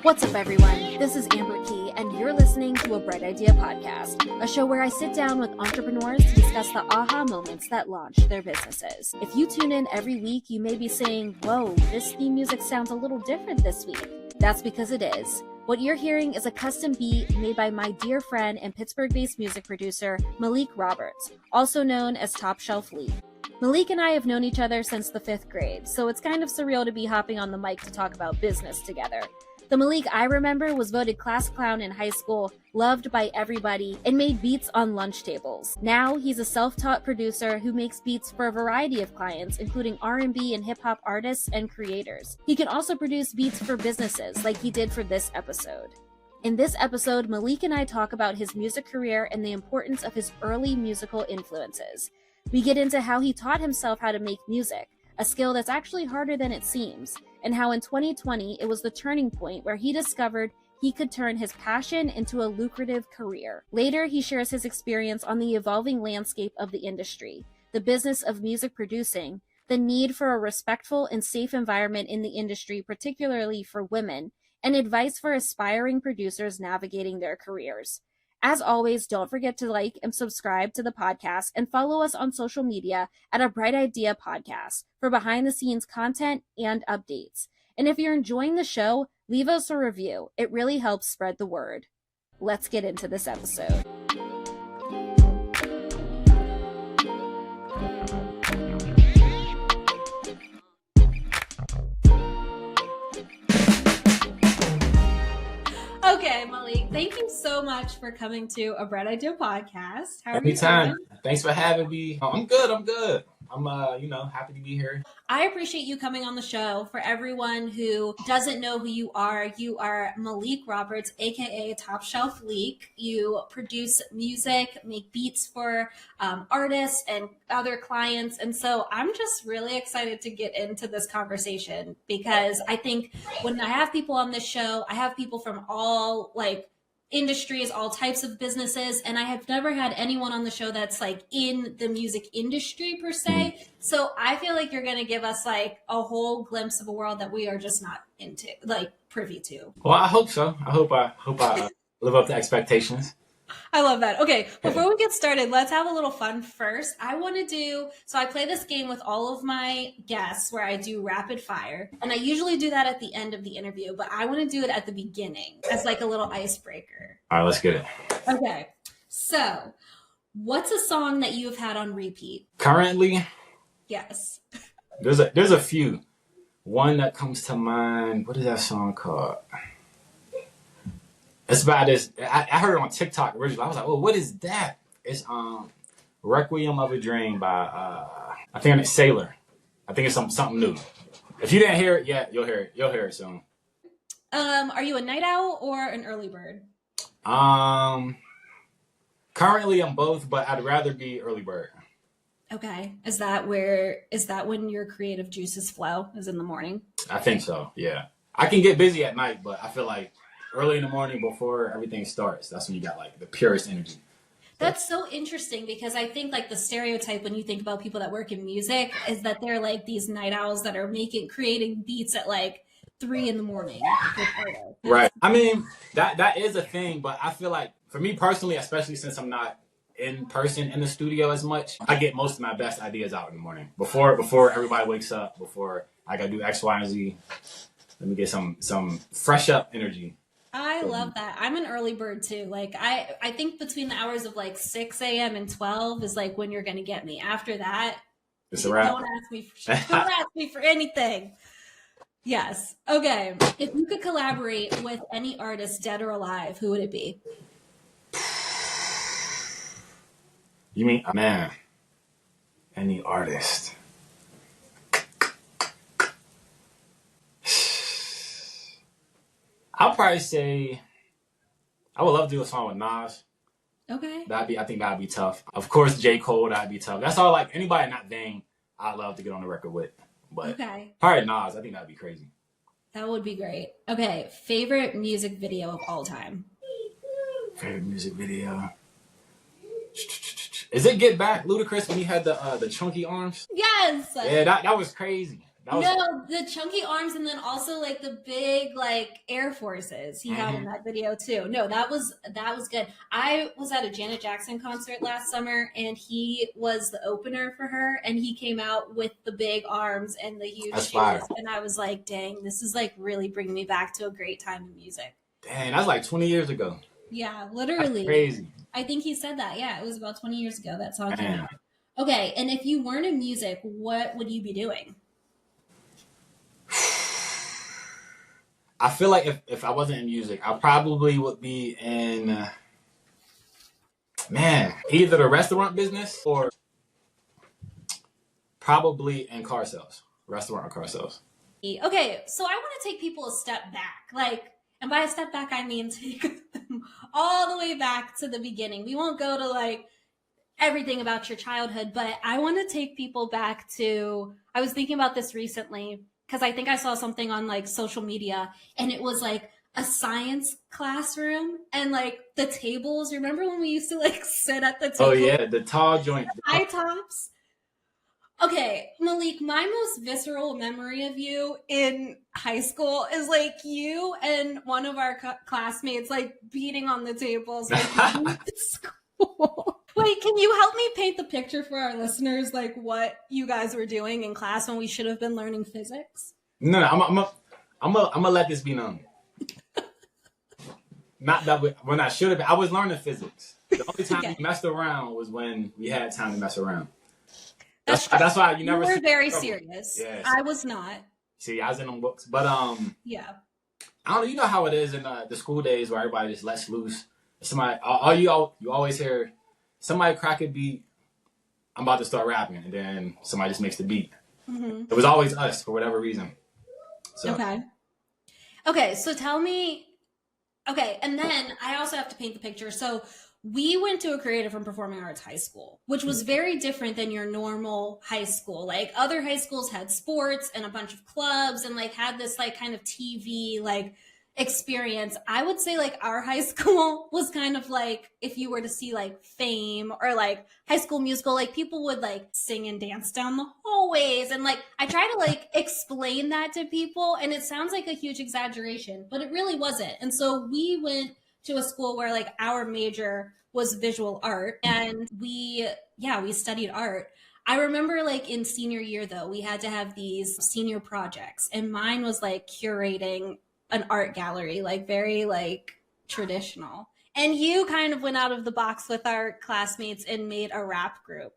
What's up, everyone? This is Amber Key, and you're listening to a Bright Idea podcast, a show where I sit down with entrepreneurs to discuss the aha moments that launch their businesses. If you tune in every week, you may be saying, whoa, this theme music sounds a little different this week. That's because it is. What you're hearing is a custom beat made by my dear friend and Pittsburgh-based music producer, Malik Roberts, also known as TopShelfLeek. Malik and I have known each other since the 5th grade, so it's kind of surreal to be hopping on the mic to talk about business together. The Malik I remember was voted class clown in high school, loved by everybody, and made beats on lunch tables. Now he's a self-taught producer who makes beats for a variety of clients, including R&B and hip-hop artists and creators. He can also produce beats for businesses, like he did for this episode. In this episode, Malik and I talk about his music career and the importance of his early musical influences. We get into how he taught himself how to make music, a skill that's actually harder than it seems, and how in 2020 it was the turning point where he discovered he could turn his passion into a lucrative career. Later, he shares his experience on the evolving landscape of the industry, the business of music producing, the need for a respectful and safe environment in the industry, particularly for women, and advice for aspiring producers navigating their careers. As always, don't forget to like and subscribe to the podcast and follow us on social media at A Bright Idea Podcast for behind-the-scenes content and updates. And if you're enjoying the show, leave us a review. It really helps spread the word. Let's get into this episode. Okay, Malik, thank you so much for coming to A Bright Idea Podcast. How are Anytime. you doing? Thanks for having me. I'm good. I'm happy to be here. I appreciate you coming on the show. For everyone who doesn't know who you are Malik Roberts, aka TopShelfLeek. You produce music, make beats for artists and other clients. And so I'm just really excited to get into this conversation because I think when I have people on this show, I have people from all industries, all types of businesses, and I have never had anyone on the show that's in the music industry per se. So I feel like you're going to give us a whole glimpse of a world that we are just not into, privy to. Well, I hope so. I hope I live up to expectations. I love that. Okay, before we get started, let's have a little fun first. I play this game with all of my guests where I do rapid fire, and I usually do that at the end of the interview, but I want to do it at the beginning as a little icebreaker. All right, let's get it. Okay, so what's a song that you've had on repeat? Currently? Yes. There's a few. One that comes to mind, what is that song called? It's about this. I heard it on TikTok originally. I was like, "Oh, what is that?" It's "Requiem of a Dream" by I think it's Sailor. I think it's something new. If you didn't hear it yet, you'll hear it. You'll hear it soon. Are you a night owl or an early bird? Currently I'm both, but I'd rather be early bird. Okay. Is that when your creative juices flow? Is in the morning? I think so. Yeah. I can get busy at night, but I feel like early in the morning before everything starts, that's when you got the purest energy. That's so interesting because I think the stereotype when you think about people that work in music is that they're these night owls that are creating beats at 3 in the morning. Right. I mean, that is a thing, but I feel like for me personally, especially since I'm not in person in the studio as much, I get most of my best ideas out in the morning before everybody wakes up, before I gotta do X, Y, and Z. Let me get some fresh up energy. I love that. I'm an early bird too. I think between the hours of 6 a.m. and 12 is when you're going to get me. After that, it's a wrap. Don't ask me for anything. Yes. Okay. If you could collaborate with any artist, dead or alive, who would it be? You mean, man, any artist? I'll probably say I would love to do a song with Nas. Okay. I think that'd be tough. Of course, J. Cole, that'd be tough. That's all anybody in that vein I'd love to get on the record with. But probably Nas, I think that'd be crazy. That would be great. Okay, favorite music video of all time? Favorite music video? Is it Get Back, Lucrative, when he had the chunky arms? Yes! Yeah, that was crazy. That was No, the chunky arms and then also like the big like Air Forces he had in that video too. No, that was good. I was at a Janet Jackson concert last summer and he was the opener for her and he came out with the big arms and the huge that's shoes fire. and I was like, dang, this is like really bringing me back to a great time in music. Dang, that's like 20 years ago. Yeah, That's literally. crazy. I think he said that. Yeah, it was about 20 years ago that song came Man. out. Okay, and if you weren't in music, what would you be doing? I feel like if I wasn't in music, I probably would be in, either the restaurant business or probably in car sales, restaurant or car sales. Okay, so I want to take people a step back. Like, and by a step back, I mean take them all the way back to the beginning. We won't go to like everything about your childhood, but I want to take people back to, I was thinking about this recently because I think I saw something on like social media and it was like a science classroom and like the tables. Remember when we used to like sit at the table? Oh yeah, the tall joint. High tops. Okay, Malik, my most visceral memory of you in high school is like you and one of our classmates like beating on the tables like in school. Wait, can you help me paint the picture for our listeners, like what you guys were doing in class when we should have been learning physics? No, I'm gonna let this be known. Not that when I should have. I was learning physics. The only time Okay. we messed around was when we had time to mess around. That's why you never. You were see very trouble. serious. Yes. I was not. See, I was in them books, but Yeah. I don't know. You know how it is in the school days where everybody just lets loose. Somebody, you always hear somebody crack a beat. I'm about to start rapping, and then somebody just makes the beat. Mm-hmm. It was always us for whatever reason. So Okay, so tell me. Okay, and then I also have to paint the picture. So we went to a creative and performing arts high school, which was very different than your normal high school. Like other high schools had sports and a bunch of clubs and like had this like kind of TV like experience. I would say like our high school was kind of like if you were to see like Fame or like High School Musical, like people would like sing and dance down the hallways and like I try to like explain that to people and it sounds like a huge exaggeration, but it really wasn't. And so we went to a school where like our major was visual art and we studied art. I remember like in senior year though, we had to have these senior projects and mine was like curating an art gallery, like very like traditional. And you kind of went out of the box with our classmates and made a rap group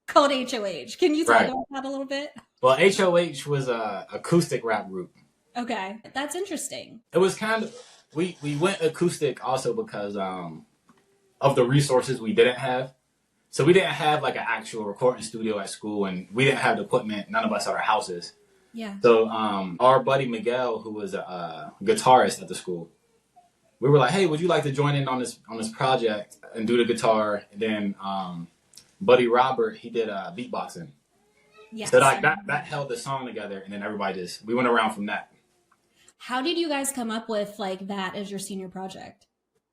called HOH. Can you talk about that a little bit? Well, HOH was a acoustic rap group. Okay, that's interesting. It was kind of we went acoustic also because of the resources we didn't have. So we didn't have like an actual recording studio at school, and we didn't have the equipment. None of us had our houses. Yeah. So our buddy Miguel, who was a guitarist at the school, we were like, "Hey, would you like to join in on this project and do the guitar?" And then buddy Robert, he did beatboxing. Yes. So like that held the song together, and then everybody we went around from that. How did you guys come up with like that as your senior project?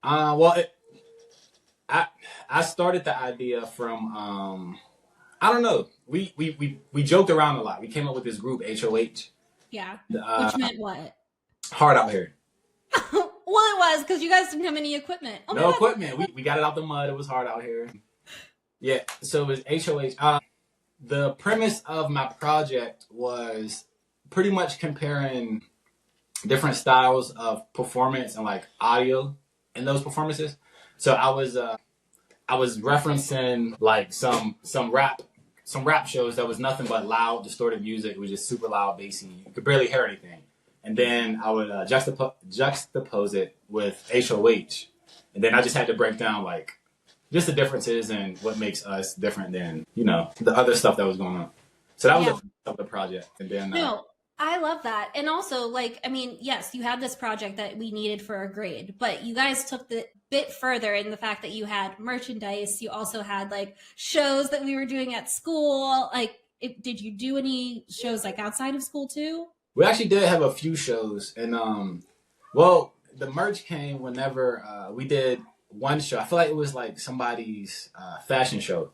Well, I started the idea from I don't know. We joked around a lot. We came up with this group HOH. Yeah. Which meant what? Hard out here. Well, it was because you guys didn't have any equipment. Oh, no equipment. We got it out the mud. It was hard out here. Yeah. So it was HOH. The premise of my project was pretty much comparing different styles of performance and like audio in those performances. So I was referencing like some rap shows that was nothing but loud, distorted music. It was just super loud, bassy. You could barely hear anything. And then I would juxtapose it with HOH. And then I just had to break down like just the differences and what makes us different than, the other stuff that was going on. So that was the project. And then no, I love that. And also, like, I mean, yes, you had this project that we needed for a grade, but you guys took the bit further in the fact that you had merchandise. You also had like shows that we were doing at school. Like, did you do any shows like outside of school too? We actually did have a few shows. And, well, the merch came whenever we did one show. I feel like it was like somebody's fashion show.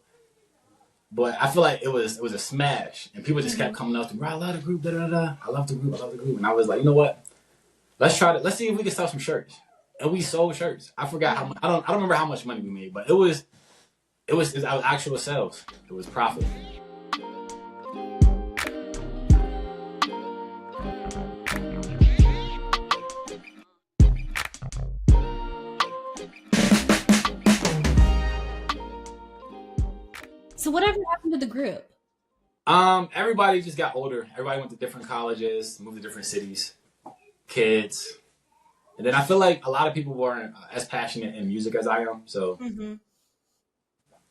But I feel like it was a smash, and people just kept coming up to me. I love the group, da da da. I love the group, I love the group, and I was like, you know what? Let's try to let's see if we can sell some shirts. And we sold shirts. I forgot how much. I don't remember how much money we made, but it was actual sales. It was profit. So whatever happened to the group? Everybody just got older. Everybody went to different colleges, moved to different cities, kids. And then I feel like a lot of people weren't as passionate in music as I am. So,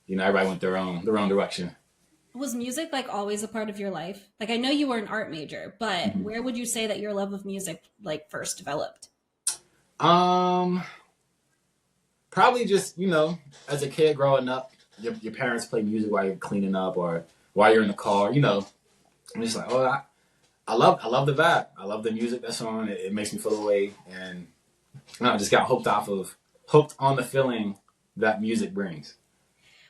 everybody went their own direction. Was music like always a part of your life? Like, I know you were an art major, but where would you say that your love of music like first developed? Probably just, as a kid growing up, your parents play music while you're cleaning up or while you're in the car, I'm just like, oh, I love the vibe. I love the music that's on. It makes me feel away. And I just got hooked on the feeling that music brings.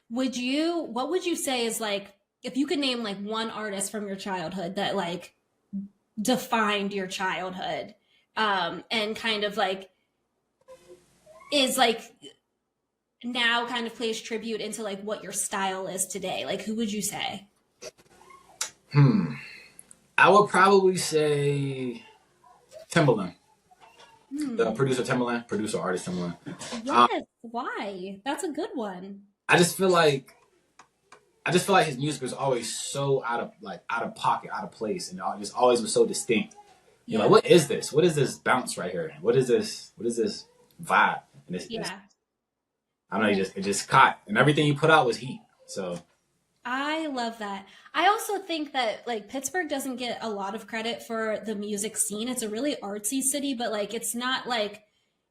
What would you say is like, if you could name like one artist from your childhood that like defined your childhood, and kind of like is like now kind of plays tribute into like what your style is today, like who would you say? I would probably say Timbaland. The producer Timbaland, producer artist Timbaland. Yes, why? That's a good one. I just feel like his music was always so out of pocket, out of place, and it just always was so distinct. You're like, what is this? What is this bounce right here? What is this vibe? And it's I don't know, it just caught, and everything you put out was heat. So I love that. I also think that like Pittsburgh doesn't get a lot of credit for the music scene. It's a really artsy city, but like it's not like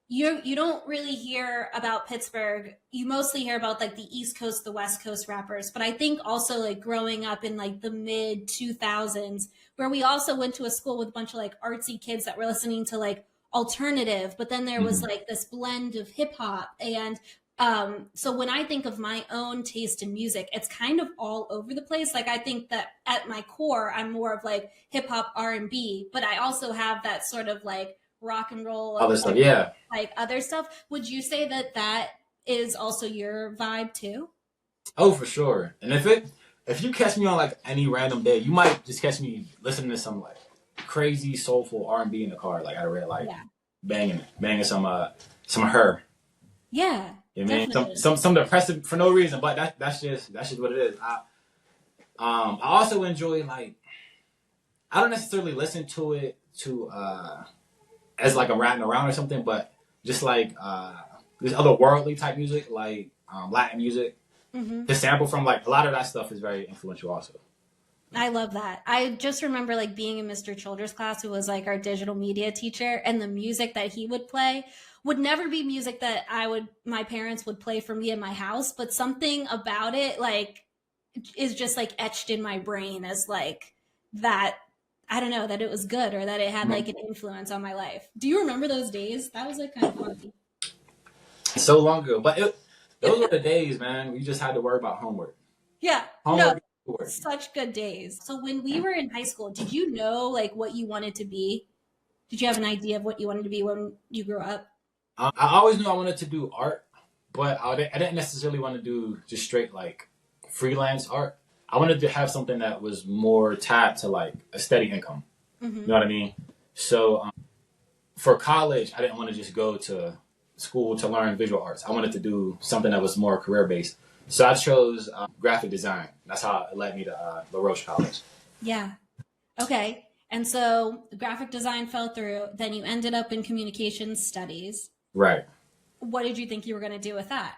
you don't really hear about Pittsburgh. You mostly hear about like the East Coast, the West Coast rappers. But I think also like growing up in like the mid 2000s, where we also went to a school with a bunch of like artsy kids that were listening to like alternative, but then there was like this blend of hip hop. And so when I think of my own taste in music, it's kind of all over the place. Like I think that at my core, I'm more of like hip hop, R&B, but I also have that sort of like rock and roll, other stuff, yeah, like other stuff. Would you say that is also your vibe too? Oh, for sure. And if you catch me on like any random day, you might just catch me listening to some like crazy soulful R&B in the car, like at a red light, banging some Her. Yeah. You know what I mean? Some depressive for no reason, but that's just what it is. I also enjoy like, I don't necessarily listen to it as like a riding around or something, but just like this otherworldly type music, like Latin music. The sample from like a lot of that stuff is very influential also. I love that. I just remember like being in Mr. Childers' class, who was like our digital media teacher, and the music that he would play would never be music that my parents would play for me in my house, but something about it like is just like etched in my brain as like that. I don't know, that it was good or that it had like an influence on my life. Do you remember those days? That was like kind of funny. So long ago, but those were the days, man. We just had to worry about homework. Yeah, such good days. So when we were in high school, did you know like what you wanted to be? Did you have an idea of what you wanted to be when you grew up? I always knew I wanted to do art, but I didn't necessarily want to do just straight like freelance art. I wanted to have something that was more tied to like a steady income. You know what I mean? So for college, I didn't want to just go to school to learn visual arts. I wanted to do something that was more career based. So I chose graphic design. That's how it led me to LaRoche College. Yeah. Okay. And so graphic design fell through. Then you ended up in communications studies. Right. What did you think you were going to do with that?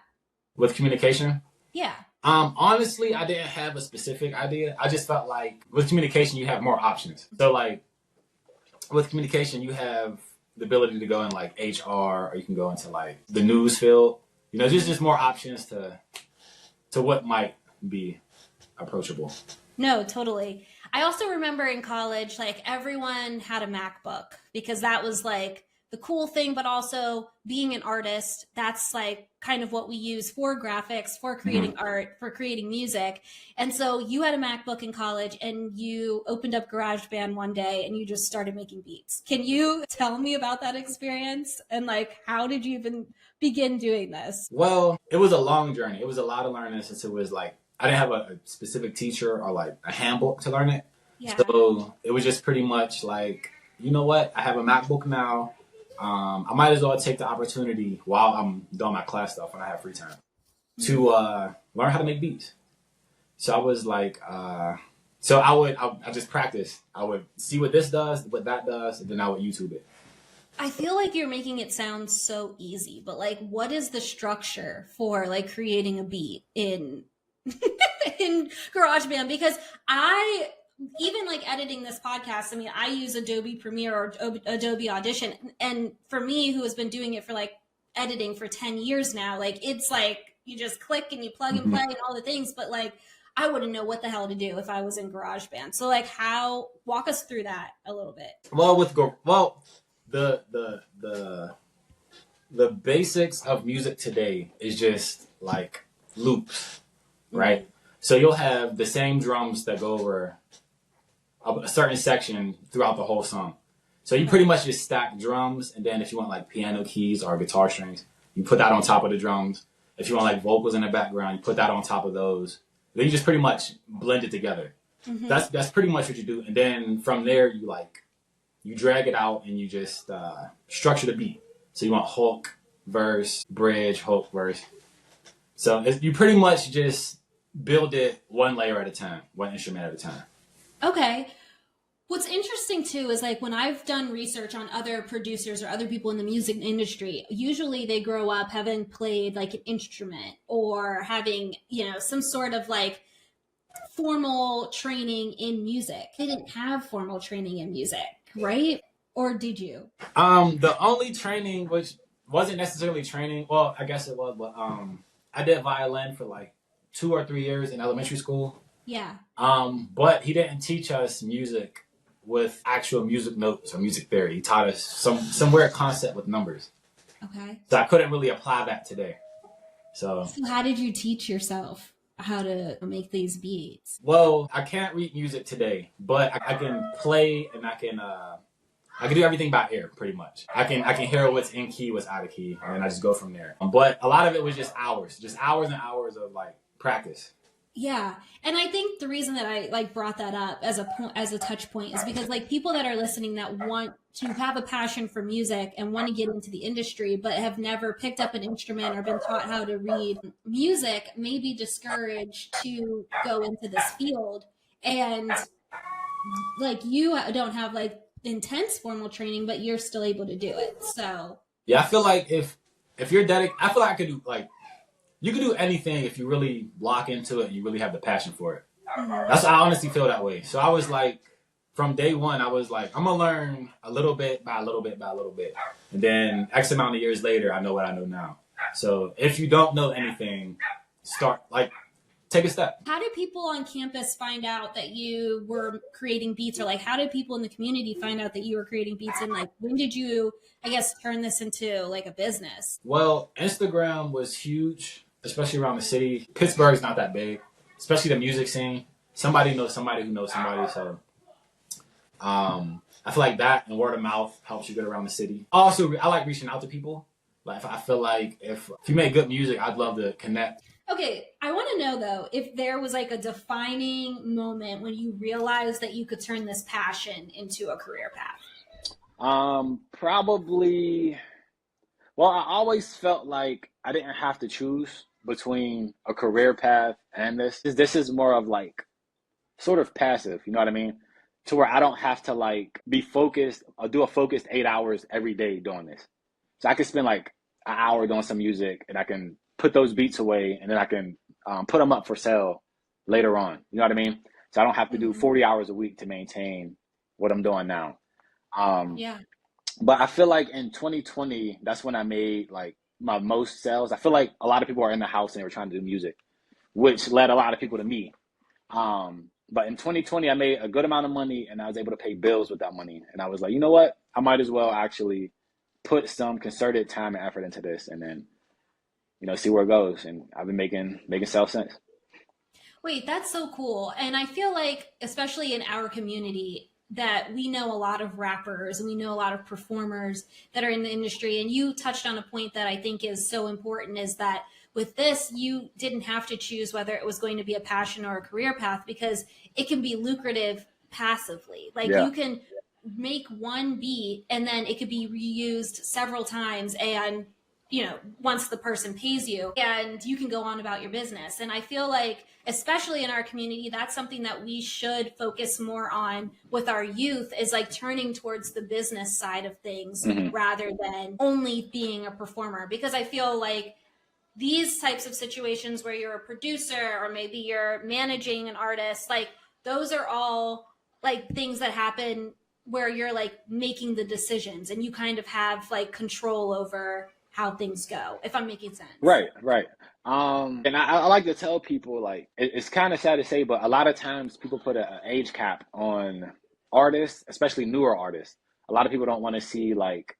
With communication? Yeah. Honestly, I didn't have a specific idea. I just felt like with communication, you have more options. So like with communication, you have the ability to go in like HR, or you can go into like the news field. There's just more options to what might be approachable. No, totally. I also remember in college, like everyone had a MacBook because that was like the cool thing, but also being an artist. That's like kind of what we use for graphics, for creating art, for creating music. And so you had a MacBook in college and you opened up GarageBand one day and you just started making beats. Can you tell me about that experience? And like, how did you even begin doing this? Well, it was a long journey. It was a lot of learning since it was like, I didn't have a specific teacher or like a handbook to learn it. Yeah. So it was just pretty much like, you know what? I have a MacBook now. I might as well take the opportunity while I'm doing my class stuff when I have free time to learn how to make beats. So I was like, I just practice. I would see what this does, what that does, and then I would YouTube it. I feel like you're making it sound so easy, but like, what is the structure for like creating a beat in in GarageBand? Because even like editing this podcast, I mean, I use Adobe Premiere or Adobe Audition. And for me, who has been doing it for like editing for 10 years now, like it's like you just click and you plug and play and all the things. But like, I wouldn't know what the hell to do if I was in GarageBand. So like, walk us through that a little bit. Well, the basics of music today is just like loops, right? So you'll have the same drums that go over a certain section throughout the whole song. So you pretty much just stack drums, and then if you want like piano keys or guitar strings, you put that on top of the drums. If you want like vocals in the background, you put that on top of those. Then you just pretty much blend it together. That's pretty much what you do. And then from there, you drag it out and you just structure the beat. So you want hook, verse, bridge, hook, verse. So you pretty much just build it one layer at a time, one instrument at a time. Okay. What's interesting too is like when I've done research on other producers or other people in the music industry, usually they grow up having played like an instrument or having, some sort of like formal training in music. They didn't have formal training in music, right? Or did you? The only training, which wasn't necessarily training, well, I guess it was, but I did violin for like 2 or 3 years in elementary school. Yeah. But he didn't teach us music with actual music notes or music theory. He taught us some weird concept with numbers. Okay. So I couldn't really apply that today. So how did you teach yourself how to make these beats? Well, I can't read music today, but I can play and I can do everything by ear pretty much. I can hear what's in key, what's out of key, and I just go from there. But a lot of it was just hours and hours of like practice. Yeah. And I think the reason that I like brought that up as a touch point is because like people that are listening that want to have a passion for music and want to get into the industry, but have never picked up an instrument or been taught how to read music may be discouraged to go into this field. And like you don't have like intense formal training, but you're still able to do it. So yeah, I feel like if you're dedicated, I feel like I could do like, you can do anything if you really lock into it and you really have the passion for it. I honestly feel that way. So I was like, from day one, I was like, I'm going to learn a little bit by a little bit by a little bit. And then X amount of years later, I know what I know now. So if you don't know anything, take a step. How did people on campus find out that you were creating beats? Or like, how did people in the community find out that you were creating beats? And like, when did you, I guess, turn this into like a business? Well, Instagram was huge, especially around the city. Pittsburgh's not that big, especially the music scene. Somebody knows somebody who knows somebody. So I feel like that and word of mouth helps you get around the city. Also, I like reaching out to people. Like, I feel like if you make good music, I'd love to connect. Okay, I want to know though, if there was like a defining moment when you realized that you could turn this passion into a career path. Probably, well, I always felt like I didn't have to choose between a career path and this. This is more of like sort of passive, you know what I mean? To where I don't have to like be focused or do a focused 8 hours every day doing this. So I could spend like an hour doing some music and I can put those beats away and then I can put them up for sale later on. You know what I mean? So I don't have to do 40 hours a week to maintain what I'm doing now. Yeah. But I feel like in 2020, that's when I made like my most sales. I feel like a lot of people are in the house and they were trying to do music, which led a lot of people to me. But in 2020, I made a good amount of money and I was able to pay bills with that money. And I was like, you know what? I might as well actually put some concerted time and effort into this, and then, see where it goes. And I've been making sales since. Wait, that's so cool. And I feel like, especially in our community, that we know a lot of rappers and we know a lot of performers that are in the industry. And you touched on a point that I think is so important, is that with this, you didn't have to choose whether it was going to be a passion or a career path, because it can be lucrative passively. Like Yeah. you can make one beat and then it could be reused several times, and once the person pays you, and you can go on about your business. And I feel like, especially in our community, that's something that we should focus more on with our youth, is like turning towards the business side of things rather than only being a performer. Because I feel like these types of situations where you're a producer or maybe you're managing an artist, like those are all like things that happen where you're like making the decisions and you kind of have like control over how things go, if I'm making sense. Right. And I like to tell people, like, it's kind of sad to say, but a lot of times people put an age cap on artists, especially newer artists. A lot of people don't want to see like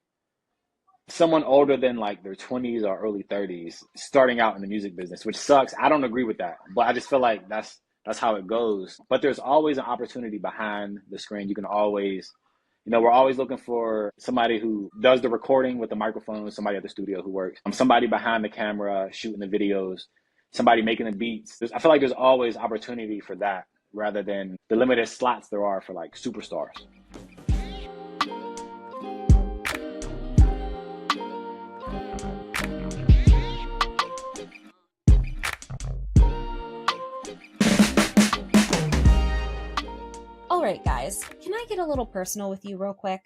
someone older than like their 20s or early 30s starting out in the music business, which sucks. I don't agree with that, but I just feel like that's how it goes. But there's always an opportunity behind the screen. You can always, we're always looking for somebody who does the recording with the microphone, somebody at the studio who works, somebody behind the camera shooting the videos, somebody making the beats. I feel like there's always opportunity for that rather than the limited slots there are for like superstars. All right, guys, can I get a little personal with you real quick?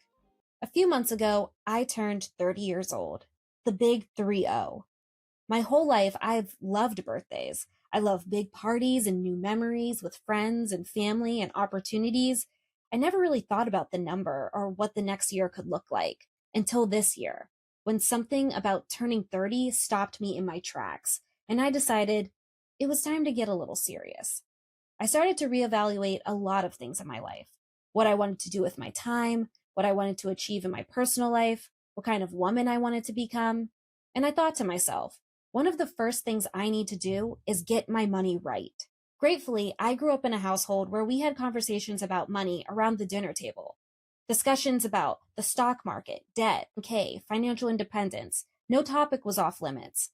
A few months ago, I turned 30 years old. The big 3-0. My whole life, I've loved birthdays. I love big parties and new memories with friends and family and opportunities. I never really thought about the number or what the next year could look like until this year, when something about turning 30 stopped me in my tracks, and I decided it was time to get a little serious. I started to reevaluate a lot of things in my life. What I wanted to do with my time, what I wanted to achieve in my personal life, what kind of woman I wanted to become. And I thought to myself, one of the first things I need to do is get my money right. Gratefully, I grew up in a household where we had conversations about money around the dinner table. Discussions about the stock market, debt, financial independence. No topic was off limits.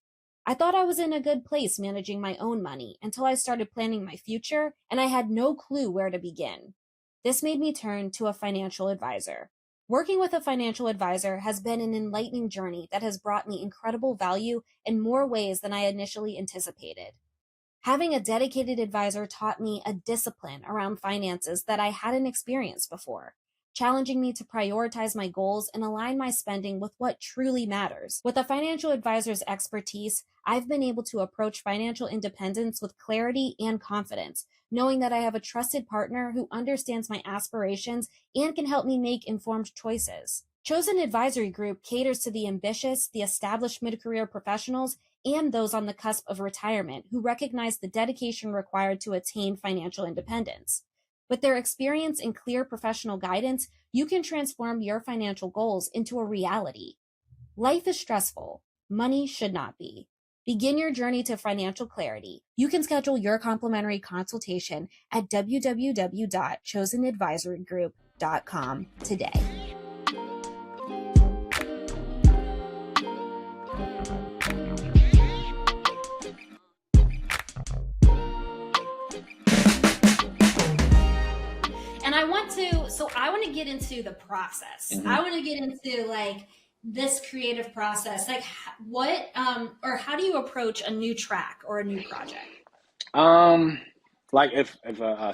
I thought I was in a good place managing my own money until I started planning my future, and I had no clue where to begin. This made me turn to a financial advisor. Working with a financial advisor has been an enlightening journey that has brought me incredible value in more ways than I initially anticipated. Having a dedicated advisor taught me a discipline around finances that I hadn't experienced before, challenging me to prioritize my goals and align my spending with what truly matters. With a financial advisor's expertise, I've been able to approach financial independence with clarity and confidence, knowing that I have a trusted partner who understands my aspirations and can help me make informed choices. Chosen Advisory Group caters to the ambitious, the established mid-career professionals, and those on the cusp of retirement who recognize the dedication required to attain financial independence. With their experience and clear professional guidance, you can transform your financial goals into a reality. Life is stressful. Money should not be. Begin your journey to financial clarity. You can schedule your complimentary consultation at www.chosenadvisorygroup.com today. And I want to get into the process. I want to get into like this creative process. Like what, or how do you approach a new track or a new project? Like if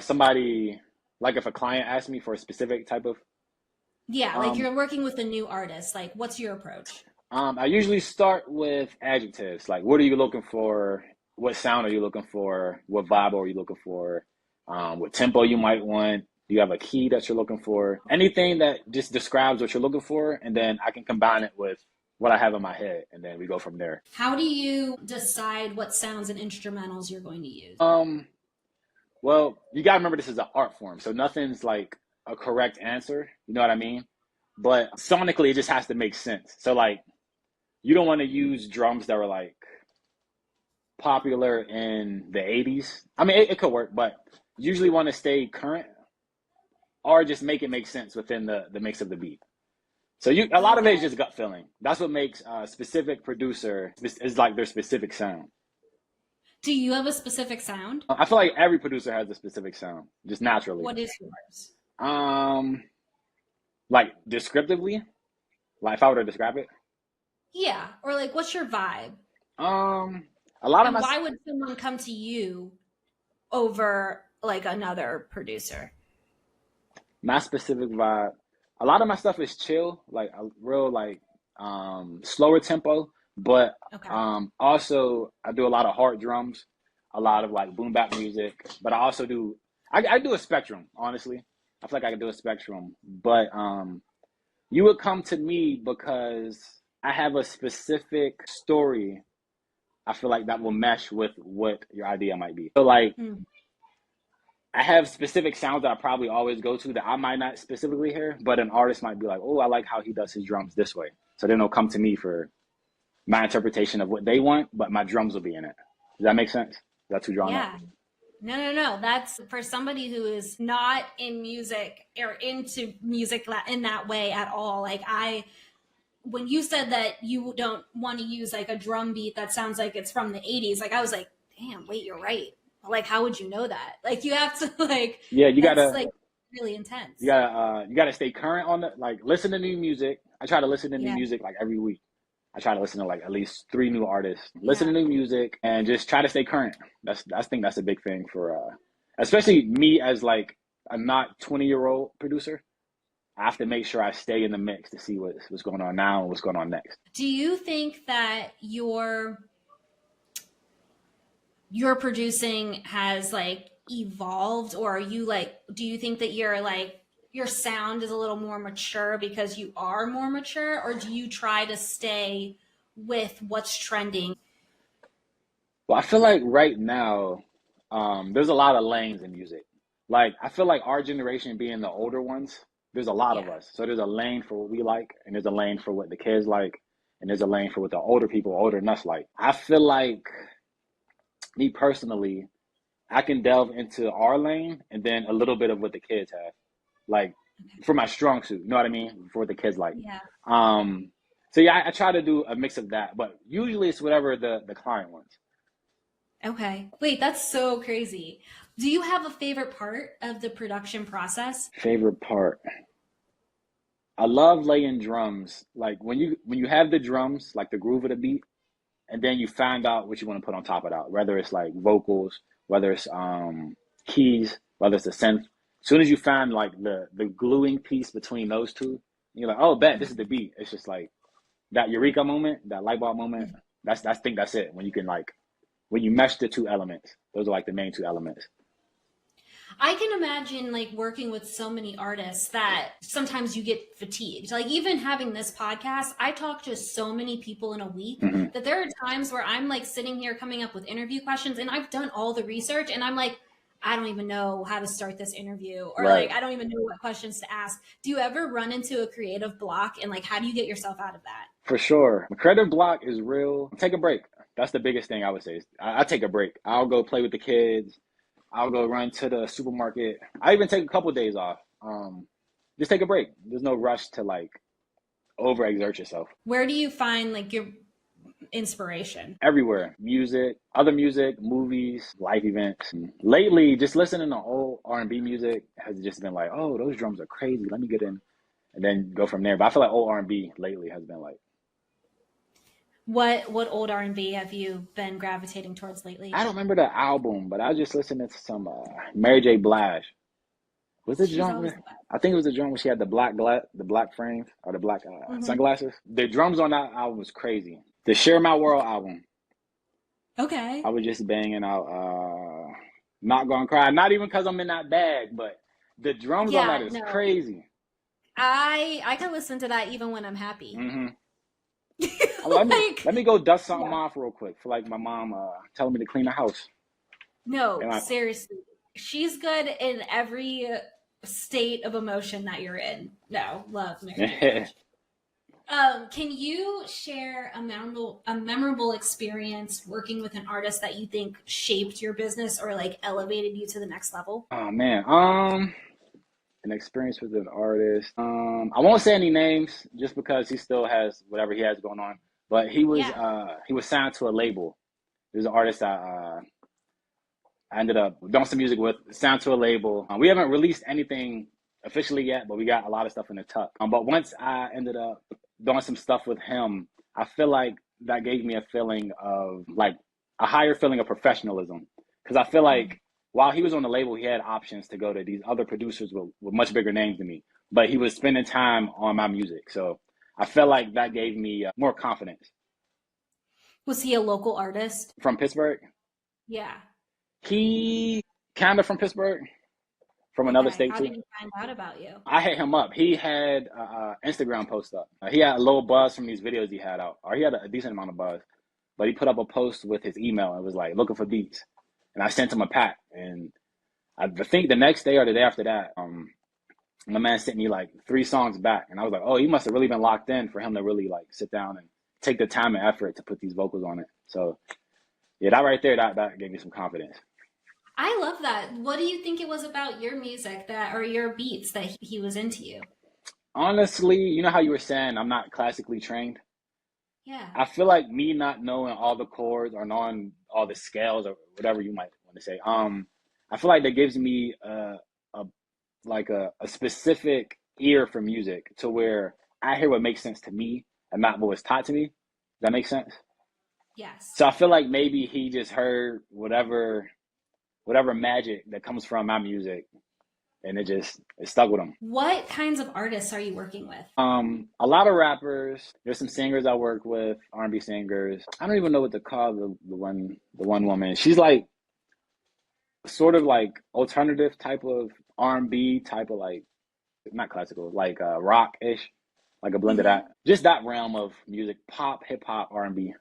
somebody, like if a client asks me for a specific type of. Yeah, like you're working with a new artist. Like what's your approach? I usually start with adjectives. Like, what are you looking for? What sound are you looking for? What vibe are you looking for? What tempo you might want? Do you have a key that you're looking for? Anything that just describes what you're looking for, and then I can combine it with what I have in my head, and then we go from there. How do you decide what sounds and instrumentals you're going to use? Well, you gotta remember this is an art form, so nothing's like a correct answer. You know what I mean? but sonically it just has to make sense. So like, you don't want to use drums that were like popular in the 80s. I mean, it could work, but usually want to stay current or just make it make sense within the mix of the beat. So a lot of it is just gut feeling. That's what makes a specific producer is like their specific sound. Do you have a specific sound? I feel like every producer has a specific sound, just naturally. What is yours? Like descriptively, like if I were to describe it. Yeah, or like, what's your vibe? A lot of why would someone come to you over like another producer? My specific vibe. A lot of my stuff is chill, like a real like slower tempo, but also I do a lot of hard drums, a lot of like boom bap music, but I also do I do a spectrum, honestly. I feel like I can do a spectrum, but you would come to me because I have a specific story I feel like that will mesh with what your idea might be. So like I have specific sounds that I probably always go to that I might not specifically hear, but an artist might be like, oh, I like how he does his drums this way. So then they'll come to me for my interpretation of what they want, but my drums will be in it. Does that make sense? That's too drawn up. No. That's for somebody who is not in music or into music in that way at all. Like when you said that you don't want to use like a drum beat that sounds like it's from the 80s, like I was like, damn, wait, you're right. Like, how would you know that? Like, you have to like, you gotta like really intense. You gotta stay current on like listen to new music. I try to listen to new music like every week. I try to listen to like at least 3 new artists. Listen to new music and just try to stay current. I think that's a big thing for especially me as like a not 20-year-old producer. I have to make sure I stay in the mix to see what's going on now and what's going on next. Do you think that your producing has like evolved, or are you like, do you think that your sound is a little more mature because you are more mature, or do you try to stay with what's trending? Well, I feel like right now, there's a lot of lanes in music. Like, I feel like our generation being the older ones, there's a lot of us. So there's a lane for what we like, and there's a lane for what the kids like, and there's a lane for what the older people, older than us like. I feel like, me personally, I can delve into our lane and then a little bit of what the kids have. Like, for my strong suit, you know what I mean? For what the kids like. Yeah. So yeah, I try to do a mix of that, but usually it's whatever the client wants. Okay. Wait, that's so crazy. Do you have a favorite part of the production process? Favorite part? I love laying drums. Like when you have the drums, like the groove of the beat, and then you find out what you want to put on top of that, whether it's like vocals, whether it's keys, whether it's a synth. As soon as you find like the gluing piece between those two, you're like, oh, bet, this is the beat. It's just like that eureka moment, that light bulb moment. I think that's it. When you can when you mesh the 2 elements, those are like the main 2 elements. I can imagine like working with so many artists that sometimes you get fatigued. Like even having this podcast, I talk to so many people in a week that there are times where I'm like sitting here coming up with interview questions and I've done all the research and I'm like, I don't even know how to start this interview, or like, I don't even know what questions to ask. Do you ever run into a creative block, and like, how do you get yourself out of that? For sure. A creative block is real. Take a break. That's the biggest thing I would say. I take a break. I'll go play with the kids. I'll go run to the supermarket. I even take a couple of days off. Just take a break. There's no rush to like overexert yourself. Where do you find like your inspiration? Everywhere. Music, other music, movies, life events. Lately, just listening to old R&B music has just been like, oh, those drums are crazy. Let me get in, and then go from there. But I feel like old R&B lately has been like. What old R&B have you been gravitating towards lately? I don't remember the album, but I just listened to some Mary J. Blige. Was it drum? I think it was the drum where she had the black frames or the black sunglasses. The drums on that album was crazy. The Share My World album. Okay. I was just banging out Not Gonna Cry. Not even because I'm in that bag, but the drums on that is crazy. I can listen to that even when I'm happy. Let me go dust something off real quick for like my mom telling me to clean the house. No, seriously. She's good in every state of emotion that you're in. No, love Mary. Can you share a memorable experience working with an artist that you think shaped your business or like elevated you to the next level? Oh man, an experience with an artist. I won't say any names just because he still has whatever he has going on. But he was signed to a label. There's an artist I ended up doing some music with, signed to a label. We haven't released anything officially yet, but we got a lot of stuff in the tuck. But once I ended up doing some stuff with him, I feel like that gave me a feeling of like a higher feeling of professionalism. Because I feel like while he was on the label, he had options to go to these other producers with much bigger names than me. But he was spending time on my music. So I felt like that gave me more confidence. Was he a local artist? From Pittsburgh? Yeah. He kind of from Pittsburgh, from another state too. How did he find out about you? I hit him up. He had an Instagram post up. He had a little buzz from these videos he had out, or he had a decent amount of buzz. But he put up a post with his email and was like, looking for beats. And I sent him a pack. And I think the next day or the day after that, my man sent me like 3 songs back. And I was like, oh, he must have really been locked in for him to really like sit down and take the time and effort to put these vocals on it. So yeah, that right there, that gave me some confidence. I love that. What do you think it was about your music or your beats that he was into you? Honestly, you know how you were saying I'm not classically trained? Yeah. I feel like me not knowing all the chords or knowing all the scales or whatever you might want to say, I feel like that gives me a specific ear for music to where I hear what makes sense to me and not what was taught to me. Does that make sense? Yes. So I feel like maybe he just heard whatever magic that comes from my music, and it stuck with him. What kinds of artists are you working with? A lot of rappers. There's some singers I work with, R&B singers. I don't even know what to call the one woman. She's like sort of like alternative type of R&B type of like, not classical, like rock-ish, like a blend of that. Just that realm of music, pop, hip hop, R&B.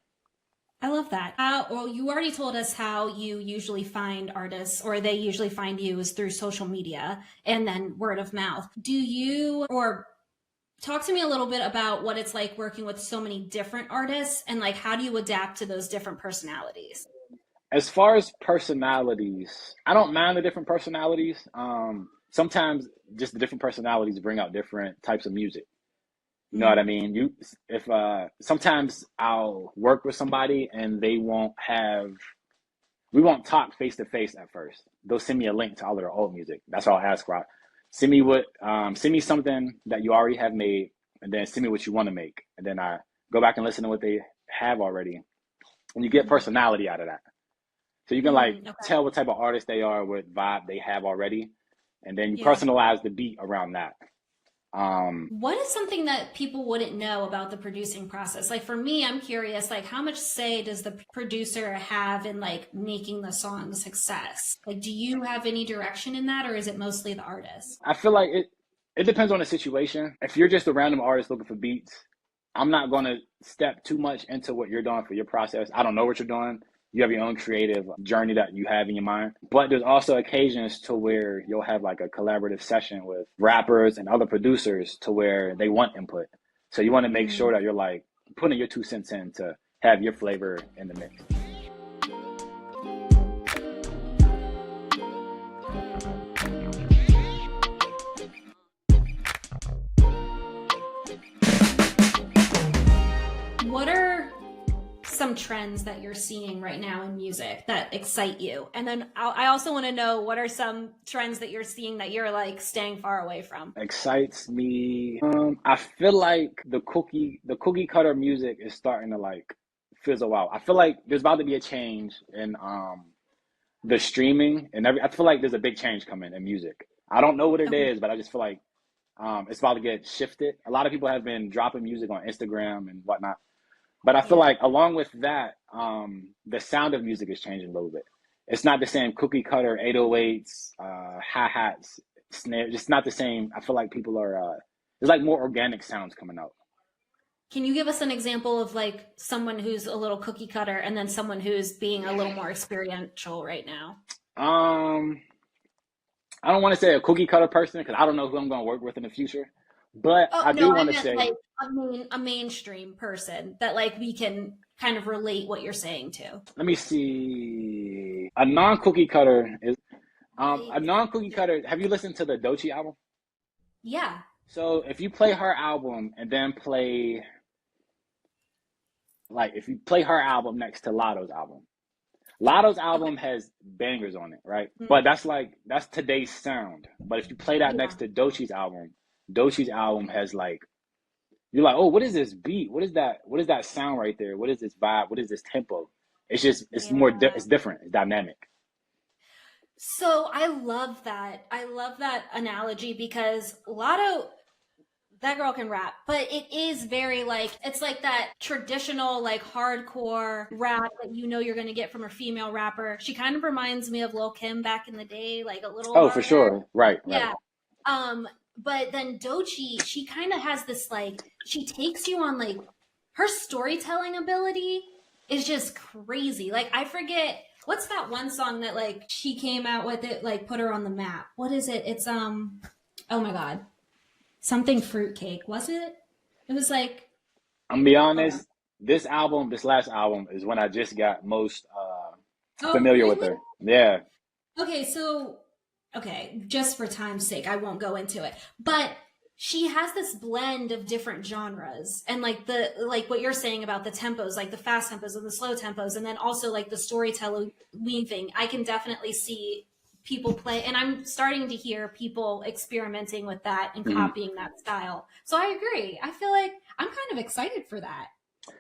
I love that. Well, you already told us how you usually find artists, or they usually find you is through social media and then word of mouth. Talk to me a little bit about what it's like working with so many different artists and like how do you adapt to those different personalities? As far as personalities, I don't mind the different personalities. Sometimes just the different personalities bring out different types of music. You know what I mean? Sometimes I'll work with somebody and we won't talk face to face at first. They'll send me a link to all of their old music. That's all I'll ask for. Send me something that you already have made, and then send me what you want to make. And then I go back and listen to what they have already. And you get personality out of that. So you can tell what type of artist they are, what vibe they have already. And then you personalize the beat around that. What is something that people wouldn't know about the producing process? Like for me, I'm curious, like how much say does the producer have in like making the song a success? Like, do you have any direction in that, or is it mostly the artist? I feel like it depends on the situation. If you're just a random artist looking for beats, I'm not going to step too much into what you're doing for your process. I don't know what you're doing. You have your own creative journey that you have in your mind. But there's also occasions to where you'll have like a collaborative session with rappers and other producers to where they want input. So you want to make sure that you're like putting your 2 cents in to have your flavor in the mix. What are some trends that you're seeing right now in music that excite you? And then I also want to know what are some trends that you're seeing that you're like staying far away from? Excites me. I feel like the cookie cutter music is starting to like fizzle out. I feel like there's about to be a change in the streaming and I feel like there's a big change coming in music. I don't know what it is, but I just feel like it's about to get shifted. A lot of people have been dropping music on Instagram and whatnot. But I feel like along with that, the sound of music is changing a little bit. It's not the same cookie cutter 808s, hi-hats, snare. Just not the same. I feel like people are, there's like more organic sounds coming out. Can you give us an example of like someone who's a little cookie cutter and then someone who's being a little more experiential right now? I don't want to say a cookie cutter person because I don't know who I'm going to work with in the future. But Oh I no, do I want to meant say, like a mainstream person that like we can kind of relate what you're saying to. let me see. A non-cookie cutter is a Like, non-cookie cutter. Have you listened to the Doechii album? yeah. So if you play her album and then play like if you play her album next to Lotto's album Okay. has bangers on it, right? But Mm, that's today's sound. But if you play that next yeah. to Doechii's album has like you're like, oh, what is this beat? What is that? What is that sound right there? What is this vibe? What is this tempo? It's more Yeah. it's different. It's dynamic. So I love that. I love that analogy because Lotto, that girl can rap, but it is very like it's like that traditional like hardcore rap that you know you're gonna get from a female rapper. She kind of reminds me of Lil Kim back in the day, like a little Oh, for harder. sure. Right, right. Yeah. But then Doechii, she kind of has this like she takes you on like her storytelling ability is just crazy. Like I forget what's that one song that like she came out with it like put her on the map. What is it? It's oh my god. Something fruitcake, was it? It was like I'm gonna be hold on. honest. This last album, is when I just got most Oh, familiar with really? her. Yeah. Okay, so okay, just for time's sake, I won't go into it. But she has this blend of different genres and like the like what you're saying about the tempos, like the fast tempos and the slow tempos, and then also like the storytelling weaving. I can definitely see people play and I'm starting to hear people experimenting with that and Mhm. copying that style. So I agree. I feel like I'm kind of excited for that.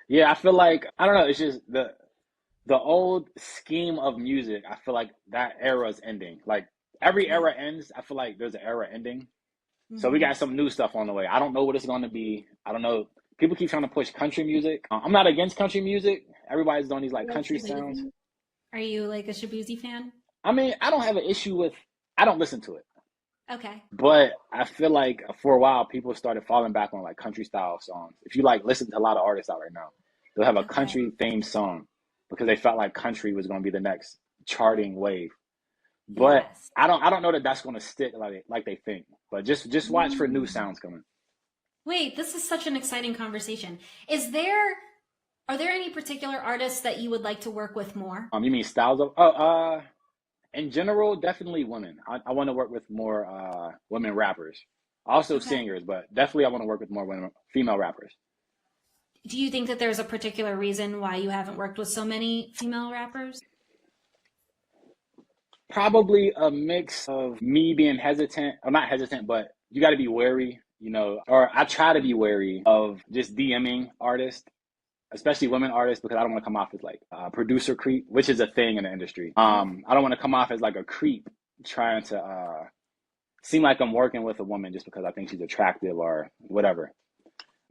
Yeah, I feel like I don't know. It's just the old scheme of music. I feel like that era is ending. Like every Yeah. era ends. I feel like there's an era ending. So we Hmm. got some new stuff on the way. I don't know what it's going to be. I don't know. People keep trying to push country music. I'm not against country music. Everybody's doing these like Like country sounds. Shabuzi? Are you like a Shabuzi fan? I mean, I don't have an issue with. I don't listen to it, Okay. but I feel like for a while people started falling back on like country style songs. If you like listen to a lot of artists out right now, they'll have a Okay. country themed song because they felt like country was going to be the next charting wave. But Yes. I don't know that that's going to stick like they think. But just watch for new Mm. sounds coming. Wait, this is such an exciting conversation. Is there Are there any particular artists that you would like to work with more? You mean styles of? In general, definitely women. I want to work with more women rappers, also Okay. singers, but definitely I want to work with more women, female rappers. Do you think that there's a particular reason why you haven't worked with so many female rappers? Probably a mix of me being hesitant, or not hesitant, but you got to be wary, or I try to be wary of just DMing artists, especially women artists, because I don't want to come off as like producer creep, which is a thing in the industry. I don't want to come off as like a creep trying to seem like I'm working with a woman just because I think she's attractive or whatever.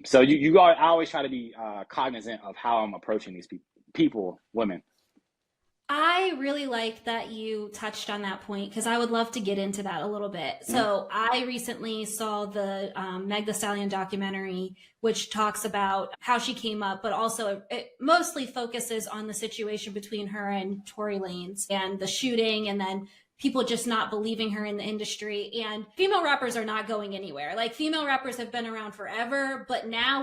So I always try to be cognizant of how I'm approaching these people, women. I really like that you touched on that point because I would love to get into that a little bit. So I recently saw the Meg Thee Stallion documentary, which talks about how she came up, but also it mostly focuses on the situation between her and Tory Lanez and the shooting, and then people just not believing her in the industry. And female rappers are not going anywhere. Like female rappers have been around forever, but now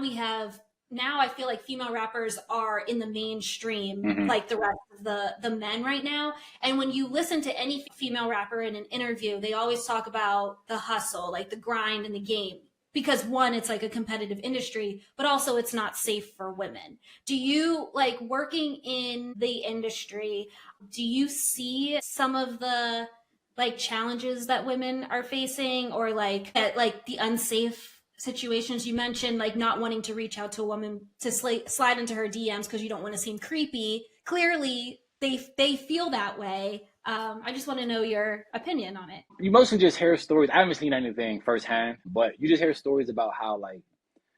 I feel like female rappers are in the mainstream Mm-hmm. like the rest of the men right now. And when you listen to any female rapper in an interview, they always talk about the hustle, like the grind and the game. Because one, it's like a competitive industry, but also it's not safe for women. Do you like working in the industry? Do you see some of the like challenges that women are facing or like at like the unsafe situations you mentioned, like not wanting to reach out to a woman to slide into her DMs because you don't want to seem creepy? Clearly they feel that way. I just want to know your opinion on it. You mostly just hear stories. I haven't seen anything firsthand, but you just hear stories about how like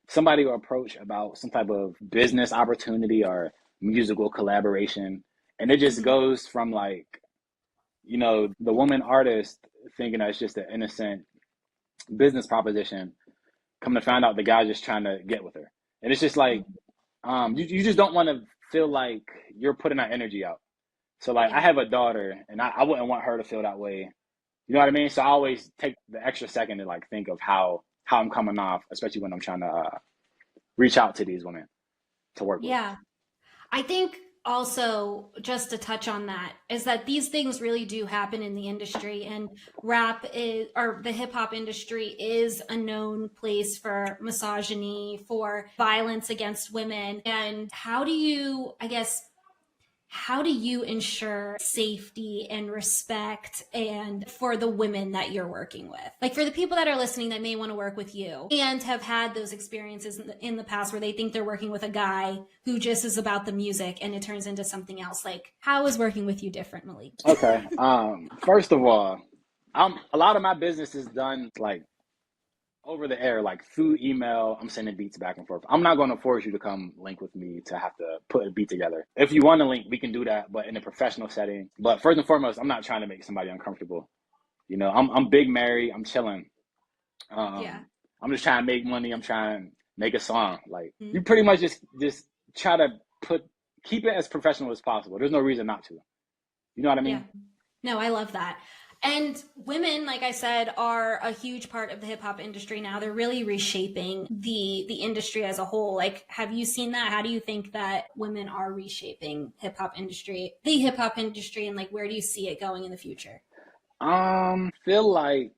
somebody will approach about some type of business opportunity or musical collaboration, and it just Mm-hmm. goes from like the woman artist thinking that it's just an innocent business proposition, come to find out the guy's just trying to get with her, and it's just like you just don't want to feel like you're putting that energy out. So like I Yeah. have a daughter, and I wouldn't want her to feel that way You know what I mean? So I always take the extra second to like think of how I'm coming off, especially when I'm trying to reach out to these women to work with. Yeah. I think also, just to touch on that, is that these things really do happen in the industry, and rap is, or the hip hop industry is a known place for misogyny, for violence against women. And how do you, I guess, how do you ensure safety and respect and for the women that you're working with? Like for the people that are listening that may want to work with you and have had those experiences in the past where they think they're working with a guy who just is about the music and it turns into something else. Like, how is working with you different, Malik? Okay. First of all, a lot of my business is done like over the air, like through email. I'm sending beats back and forth. I'm not going to force you to come link with me to have to put a beat together. If you want to link, we can do that, but in a professional setting. But first and foremost, I'm not trying to make somebody uncomfortable. You know, I'm big Mary. I'm chilling. Yeah. I'm just trying to make money. I'm trying to make a song. Like you pretty much just try to keep it as professional as possible. There's no reason not to. You know what I mean? Yeah. No, I love that. And women, like I said, are a huge part of the hip hop industry now. They're really reshaping the industry as a whole. Like, have you seen that? How do you think that women are reshaping the hip hop industry, and like where do you see it going in the future? Feel like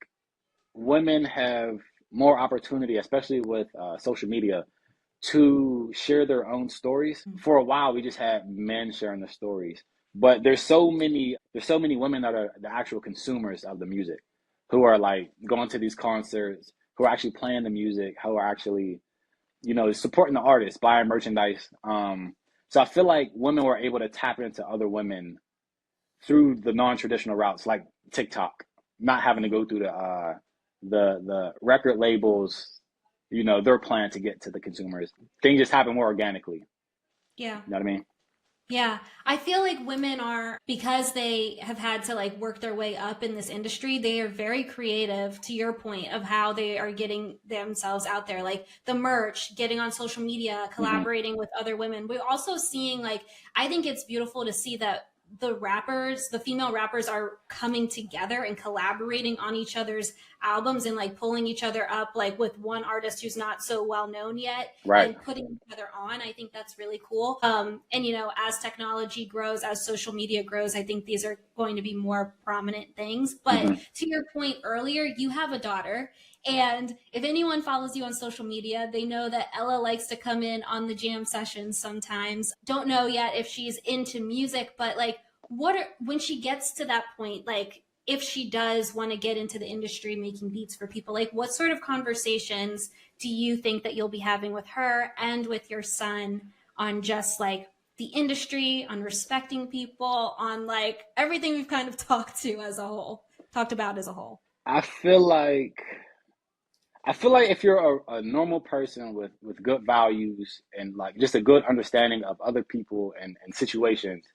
women have more opportunity, especially with social media, to share their own stories. For a while, we just had men sharing their stories. But there's so many women that are the actual consumers of the music, who are like going to these concerts, who are actually playing the music, who are actually, you know, supporting the artists, buying merchandise. So I feel like women were able to tap into other women through the non-traditional routes, like TikTok, not having to go through the record labels, you know, their plan to get to the consumers. Things just happen more organically. Yeah. You know what I mean? Yeah, I feel like women are, because they have had to like work their way up in this industry, they are very creative, to your point, of how they are getting themselves out there, like the merch, getting on social media, collaborating with other women. We're also seeing, like, I think it's beautiful to see that the female rappers are coming together and collaborating on each other's albums and like pulling each other up, like with one artist who's not so well known yet, Right. and putting each other on. I think that's really cool. And you know, as technology grows, as social media grows, I think these are going to be more prominent things. But to your point earlier, you have a daughter. And if anyone follows you on social media, they know that Ella likes to come in on the jam sessions sometimes. Don't know yet if she's into music, but like, when she gets to that point, like if she does want to get into the industry making beats for people, like what sort of conversations do you think that you'll be having with her and with your son on just like the industry, on respecting people, on like everything we've kind of talked about as a whole? I feel like if you're a normal person with good values and like just a good understanding of other people and situations,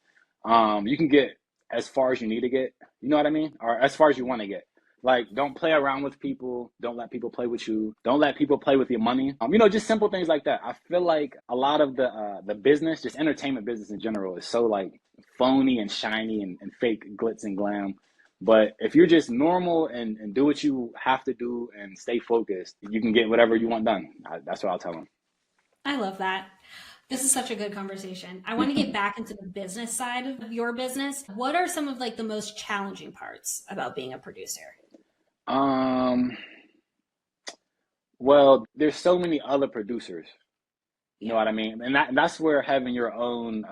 you can get as far as you need to get. You know what I mean? Or as far as you want to get. Like, don't play around with people. Don't let people play with you. Don't let people play with your money. You know, just simple things like that. I feel like a lot of the business, just entertainment business in general, is so like phony and shiny and fake glitz and glam. But if you're just normal and do what you have to do and stay focused, you can get whatever you want done. That's what I'll tell them. I love that. This is such a good conversation. I want to get back into the business side of your business. What are some of like the most challenging parts about being a producer? Well, there's so many other producers. You know what I mean? And that's where having your own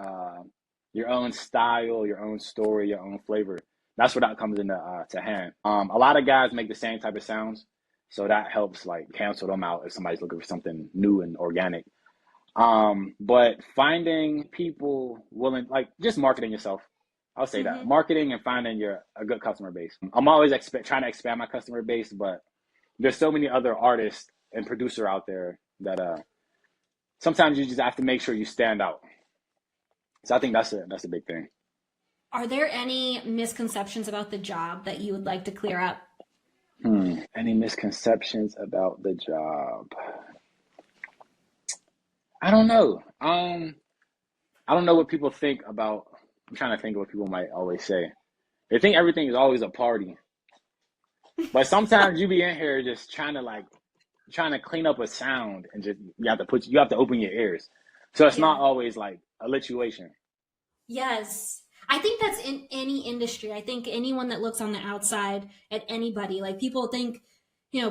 style, your own story, your own flavor, that's where that comes into to hand. A lot of guys make the same type of sounds, so that helps like cancel them out if somebody's looking for something new and organic. But finding people willing, like just marketing yourself. I'll say that. Marketing and finding a good customer base. I'm always trying to expand my customer base, but there's so many other artists and producer out there that sometimes you just have to make sure you stand out. So I think that's a big thing. Are there any misconceptions about the job that you would like to clear up? Any misconceptions about the job? I don't know. I don't know what people think about. I'm trying to think of what people might always say. They think everything is always a party. But sometimes you be in here just trying to clean up a sound, and just you have to open your ears. So it's not always like a lituation. Yes. I think that's in any industry. I think anyone that looks on the outside at anybody, like people think,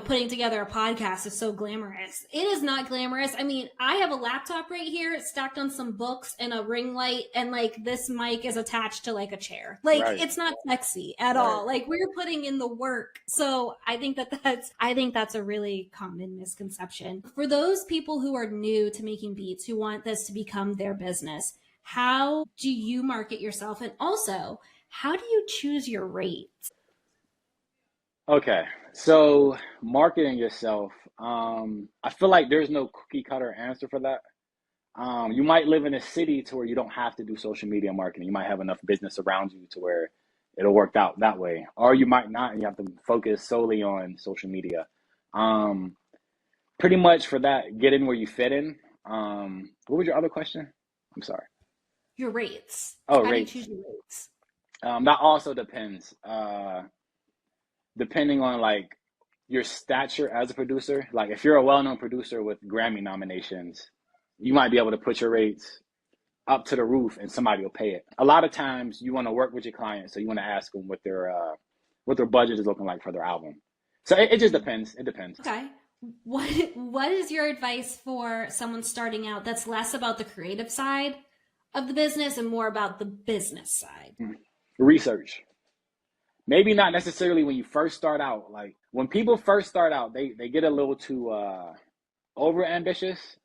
putting together a podcast is so glamorous. It is not glamorous. I mean, I have a laptop right here stacked on some books and a ring light, and like this mic is attached to like a chair. Like It's not sexy at all. Like we're putting in the work. So I think that's a really common misconception. For those people who are new to making beats, who want this to become their business, how do you market yourself? And also, how do you choose your rates? Okay, so marketing yourself, I feel like there's no cookie cutter answer for that. You might live in a city to where you don't have to do social media marketing. You might have enough business around you to where it'll work out that way. Or you might not, and you have to focus solely on social media. Pretty much for that, get in where you fit in. What was your other question? I'm sorry. Your rates. Oh, how rates. do you choose your rates? That also depends. Depending on like your stature as a producer. Like if you're a well-known producer with Grammy nominations, you might be able to put your rates up to the roof and somebody will pay it. A lot of times you want to work with your clients, so you want to ask them what their budget is looking like for their album. So it just depends. It depends. Okay. What is your advice for someone starting out that's less about the creative side of the business and more about the business side? Research. Maybe not necessarily when you first start out. Like when people first start out, they get a little too over ambitious,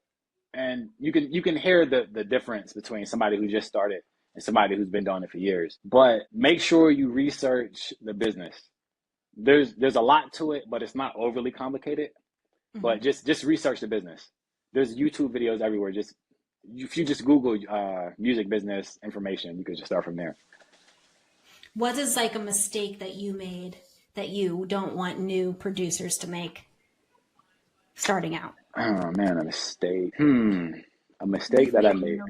and you can hear the difference between somebody who just started and somebody who's been doing it for years. But make sure you research the business. There's a lot to it, but it's not overly complicated. Mm-hmm. But just research the business. There's YouTube videos everywhere. If you just Google music business information, you can just start from there. What is like a mistake that you made that you don't want new producers to make starting out? Oh man, a mistake. A mistake that I made.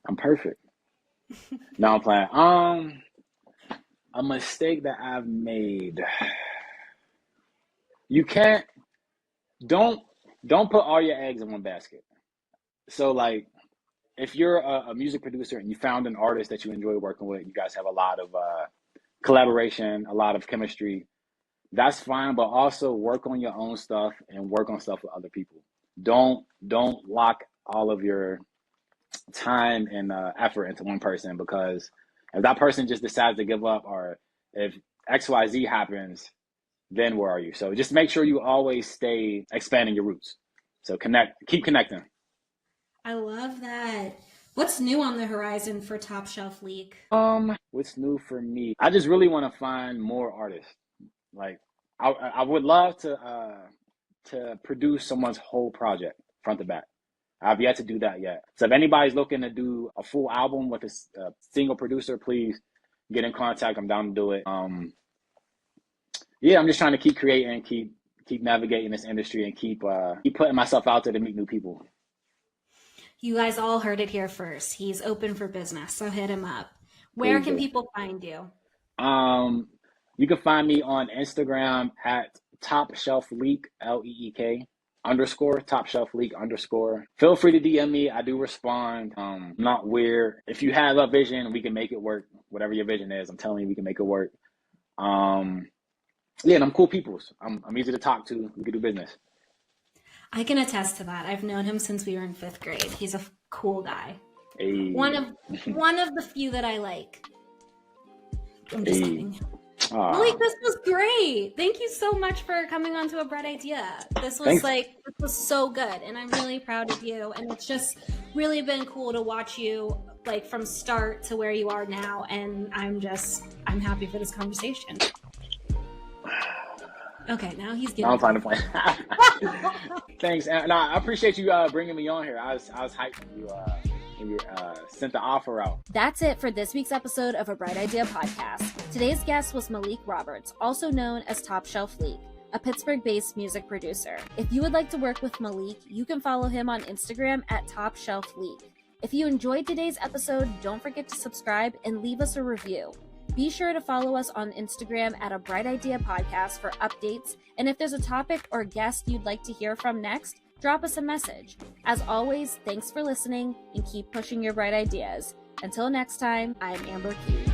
I'm perfect. No, I'm playing. A mistake that I've made. You don't put all your eggs in one basket. So like, if you're a music producer and you found an artist that you enjoy working with, you guys have a lot of collaboration, a lot of chemistry, that's fine, but also work on your own stuff and work on stuff with other people. Don't lock all of your time and effort into one person, because if that person just decides to give up, or if XYZ happens, then where are you? So just make sure you always stay expanding your roots. So keep connecting. I love that. What's new on the horizon for TopShelfLeek? What's new for me? I just really want to find more artists. Like I would love to produce someone's whole project front to back. I've yet to do that yet. So if anybody's looking to do a full album with a single producer, please get in contact. I'm down to do it. I'm just trying to keep creating, keep navigating this industry, and keep putting myself out there to meet new people. You guys all heard it here first. He's open for business, so hit him up. Where can people find you? You can find me on Instagram at TopShelfLeek, LEEK _ TopShelfLeek _. Feel free to DM me. I do respond. I'm not weird. If you have a vision, we can make it work. Whatever your vision is, I'm telling you, we can make it work. And I'm cool peoples. I'm easy to talk to. We can do business. I can attest to that. I've known him since we were in 5th grade. He's a cool guy. Hey. One of the few that I like. I'm just kidding. Malik, this was great. Thank you so much for coming on to A Bright Idea. This was so good, and I'm really proud of you. And it's just really been cool to watch you like from start to where you are now. And I'm happy for this conversation. Okay, now he's getting. I'm fine to play. Thanks, and I appreciate you bringing me on here. I was hyped when you sent the offer out. That's it for this week's episode of A Bright Idea podcast. Today's guest was Malik Roberts, also known as TopShelfLeek, a Pittsburgh-based music producer. If you would like to work with Malik, you can follow him on Instagram at TopShelfLeek. If you enjoyed today's episode, don't forget to subscribe and leave us a review. Be sure to follow us on Instagram at A Bright Idea Podcast for updates. And if there's a topic or guest you'd like to hear from next, drop us a message. As always, thanks for listening and keep pushing your bright ideas. Until next time, I'm Amber Key.